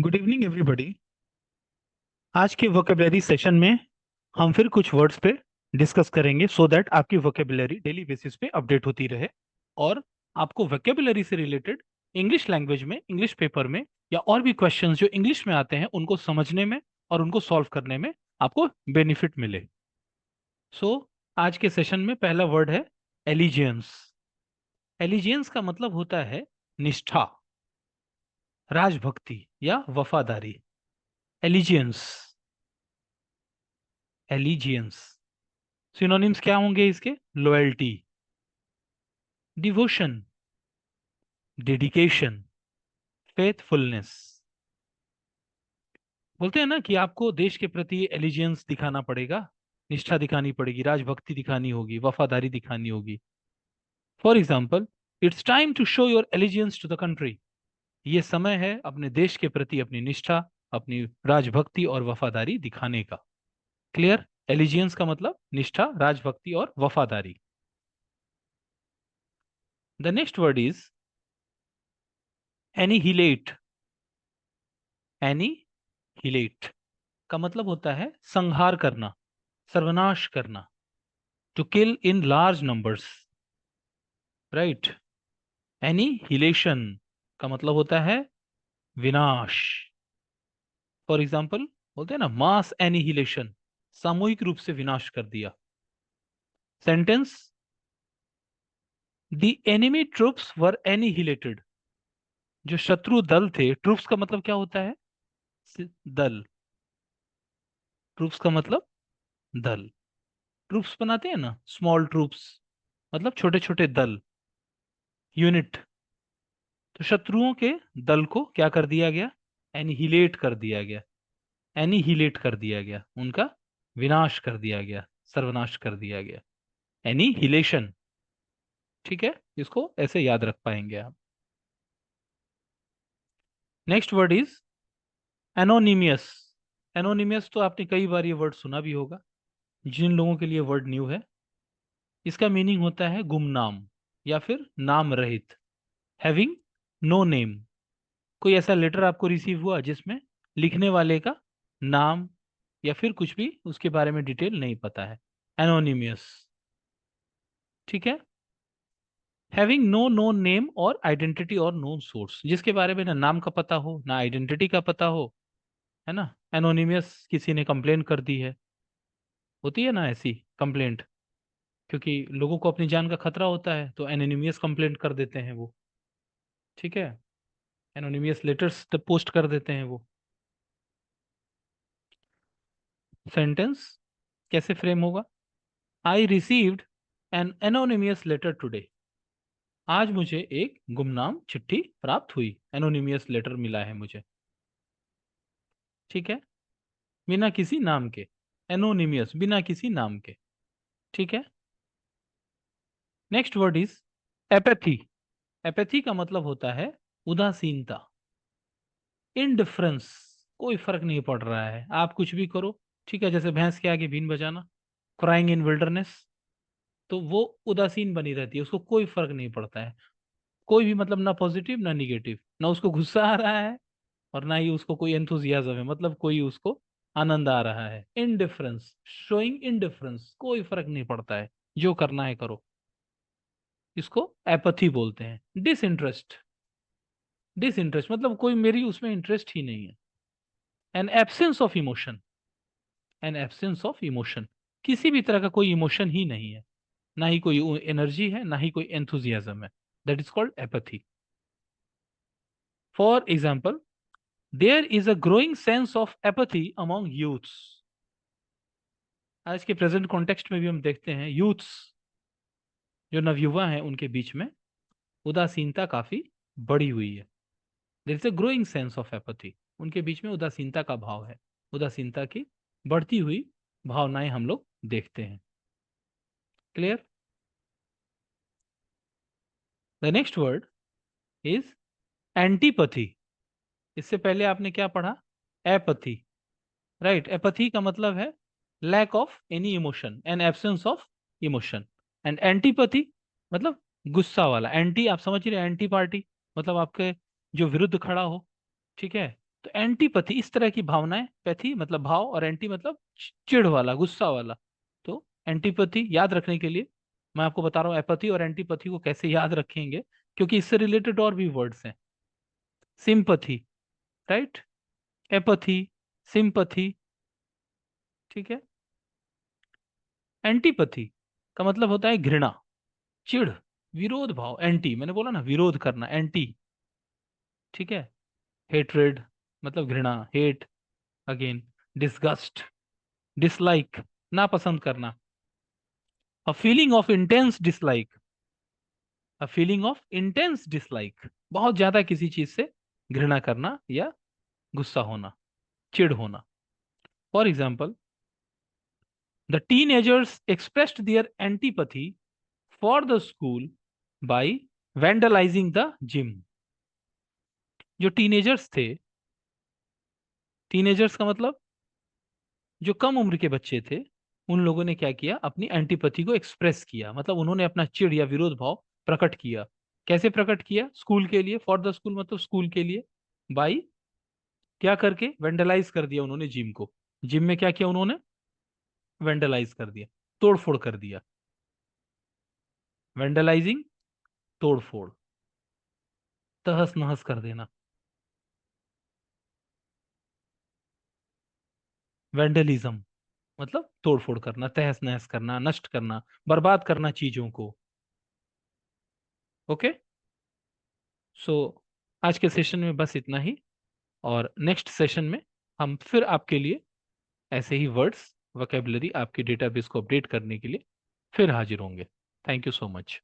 Good evening everybody. आज के vocabulary session में हम फिर कुछ वर्ड्स पे डिस्कस करेंगे सो दैट आपकी वोकेबलरी डेली बेसिस पे अपडेट होती रहे और आपको वोकेबलरी से रिलेटेड इंग्लिश लैंग्वेज में, इंग्लिश पेपर में या और भी क्वेश्चंस जो इंग्लिश में आते हैं उनको समझने में और उनको सॉल्व करने में आपको बेनिफिट मिले। सो आज के सेशन में पहला वर्ड है एलिजियंस। एलिजियंस का मतलब होता है निष्ठा, राजभक्ति या वफादारी। एलिजियंस, एलिजियंस सिनोनिम्स क्या होंगे इसके? Loyalty, devotion, dedication, faithfulness. बोलते हैं ना कि आपको देश के प्रति एलिजियंस दिखाना पड़ेगा, निष्ठा दिखानी पड़ेगी, राजभक्ति दिखानी होगी, वफादारी दिखानी होगी। For example, it's time to show your allegiance to the country. ये समय है अपने देश के प्रति अपनी निष्ठा, अपनी राजभक्ति और वफादारी दिखाने का। क्लियर? एलिजियंस का मतलब निष्ठा, राजभक्ति और वफादारी। The next word is annihilate. Annihilate का मतलब होता है संहार करना, सर्वनाश करना। To kill in large numbers, right. Annihilation का मतलब होता है विनाश। फॉर एग्जाम्पल, बोलते हैं ना मास एनिहिलेशन, सामूहिक रूप से विनाश कर दिया। Sentence, the enemy troops were annihilated. जो शत्रु दल थे, ट्रूप्स का मतलब क्या होता है? दल। ट्रूप्स का मतलब दल। ट्रूप्स बनाते हैं ना, स्मॉल ट्रूप्स, मतलब छोटे छोटे दल, यूनिट। तो शत्रुओं के दल को क्या कर दिया गया? एनिहिलेट कर दिया गया। एनिहिलेट कर दिया गया, उनका विनाश कर दिया गया, सर्वनाश कर दिया गया। एनिहिलेशन। ठीक है, इसको ऐसे याद रख पाएंगे आप। Next word is anonymous. Anonymous तो आपने कई बार ये वर्ड सुना भी होगा, जिन लोगों के लिए वर्ड न्यू है। इसका मीनिंग होता है गुमनाम या फिर नाम रहित, हैविंग नो नेम। कोई ऐसा लेटर आपको रिसीव हुआ जिसमें लिखने वाले का नाम या फिर कुछ भी उसके बारे में डिटेल नहीं पता है, एनोनिमियस। ठीक है। हैविंग नो नोन नेम और आइडेंटिटी और नोन सोर्स, जिसके बारे में ना नाम का पता हो ना आइडेंटिटी का पता हो, है ना। एनोनिमियस किसी ने कंप्लेन कर दी है, होती है ना ऐसी कंप्लेंट, क्योंकि लोगों को अपनी जान का खतरा होता है तो एनोनिमियस कंप्लेंट कर देते हैं वो। ठीक है, एनोनिमियस लेटर्स पोस्ट कर देते हैं वो। सेंटेंस कैसे फ्रेम होगा? I received an anonymous letter today. आज मुझे एक गुमनाम चिट्ठी प्राप्त हुई, एनोनिमियस लेटर मिला है मुझे। ठीक है, बिना किसी नाम के, एनोनिमियस बिना किसी नाम के। ठीक है। Next word is apathy. Apathy का मतलब होता है उदासीनता, इनडिफरेंस। कोई फर्क नहीं पड़ रहा है, आप कुछ भी करो। ठीक है, जैसे भैंस के आगे बीन बजाना, क्राइंग इन विल्डरनेस। तो वो उदासीन बनी रहती है, उसको कोई फर्क नहीं पड़ता है। कोई भी मतलब ना पॉजिटिव ना निगेटिव, ना उसको गुस्सा आ रहा है और ना ही उसको कोई एंथुजियाज्म है, मतलब कोई उसको आनंद आ रहा है। इनडिफरेंस, शोइंग इनडिफरेंस, कोई फर्क नहीं पड़ता है, जो करना है करो। इसको एपैथी बोलते हैं। डिसइंटरेस्ट, डिसइंटरेस्ट मतलब कोई मेरी उसमें इंटरेस्ट ही नहीं है। An absence of emotion, an absence of emotion, किसी भी तरह का कोई इमोशन ही नहीं है, ना ही कोई एनर्जी है, ना ही कोई एंथुजियाज्म है। That is called apathy. For example, there is a growing sense of apathy among youths. आज के प्रेजेंट कॉन्टेक्स्ट में भी हम देखते हैं यूथ्स, जो नवयुवा हैं, उनके बीच में उदासीनता काफी बढ़ी हुई है। There is a growing sense of apathy, उनके बीच में उदासीनता का भाव है, उदासीनता की बढ़ती हुई भावनाएं हम लोग देखते हैं। Clear? The next word is antipathy. इससे पहले आपने क्या पढ़ा? Apathy, right. एपैथी का मतलब है lack of any emotion, an absence of emotion. And antipathy मतलब गुस्सा वाला। एंटी आप समझ रहे हैं, एंटी पार्टी मतलब आपके जो विरुद्ध खड़ा हो। ठीक है, तो एंटीपैथी इस तरह की भावनाएं, पैथी मतलब भाव और एंटी मतलब चिढ़ वाला, गुस्सा वाला। तो एंटीपैथी याद रखने के लिए मैं आपको बता रहा हूँ एपैथी और एंटीपैथी को कैसे याद रखेंगे, क्योंकि इससे रिलेटेड और भी वर्ड्स हैं। सिंपैथी, राइट, एपैथी, सिंपैथी, ठीक है। एंटीपैथी का मतलब होता है घृणा, चिढ़, विरोध भाव। एंटी मैंने बोला ना, विरोध करना, एंटी, ठीक है। हेट्रेड मतलब घृणा, हेट, अगेन डिसगस्ट, डिसलाइक, नापसंद करना। A feeling of intense dislike, a feeling of intense dislike, बहुत ज्यादा किसी चीज से घृणा करना या गुस्सा होना, चिढ़ होना। For example, the teenagers expressed their antipathy for the school by vandalising the gym. जो टीनेजर्स थे, टीनेजर्स का मतलब जो कम उम्र के बच्चे थे, उन लोगों ने क्या किया, अपनी एंटीपैथी को एक्सप्रेस किया, मतलब उन्होंने अपना चिढ़ या विरोध भाव प्रकट किया। कैसे प्रकट किया? स्कूल के लिए, फॉर द स्कूल मतलब स्कूल के लिए, बाई क्या करके, वेंडलाइज कर दिया उन्होंने जिम को। जिम में क्या किया उन्होंने? वेंडलाइज कर दिया, तोड़फोड़ कर दिया। वेंडलाइजिंग, तोड़फोड़, तहस नहस कर देना। वेंडलिज्म मतलब तोड़फोड़ करना, तहस नहस करना, नष्ट करना, बर्बाद करना चीजों को। ओके, सो आज के सेशन में बस इतना ही, और नेक्स्ट सेशन में हम फिर आपके लिए ऐसे ही वर्ड्स, वोकेबलरी आपके डेटाबेस को अपडेट करने के लिए फिर हाजिर होंगे। Thank you so much.